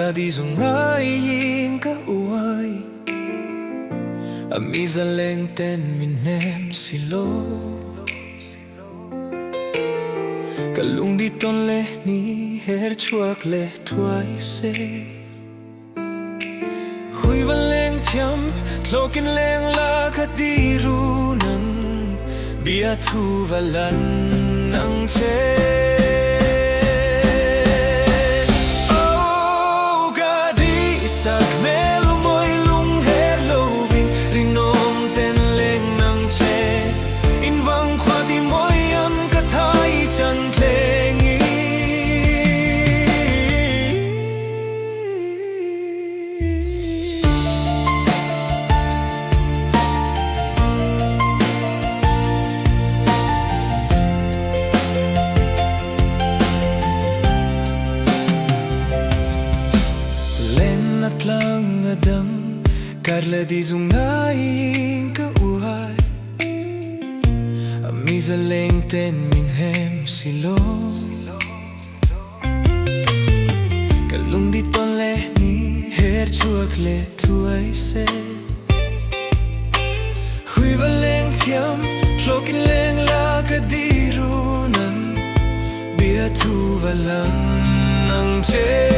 là đi dù ngái yên cả uai Mizo lên tên mình em xì lô cả lung đi tôn lệ ni her chuak lệ thoái xe hui văn lên thiam Thlengin lên là cả đi ru nan bia thu và lần nắng chế lang adang karla di zungai ka uhay Mizo lên tên mình hem silo cả lung đi tôn lệ ni her chuak lệ thuai se hui va lên thiam Thlengin lên là ka đi ru nan bia thu va lan nang che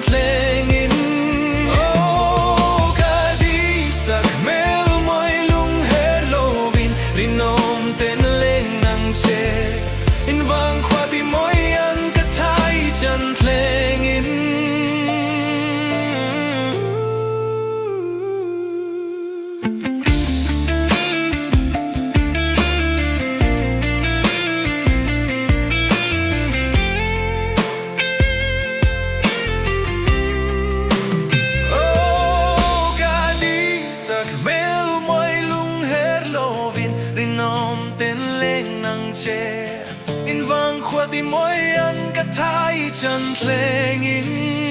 Thlengin oh cả đi sắc mel môi lung her lovin rinom tên lên nang che in vang khoa ti môi an cả thai chân Thlengin in vang khoa ti môi an cả thai chân Thlengin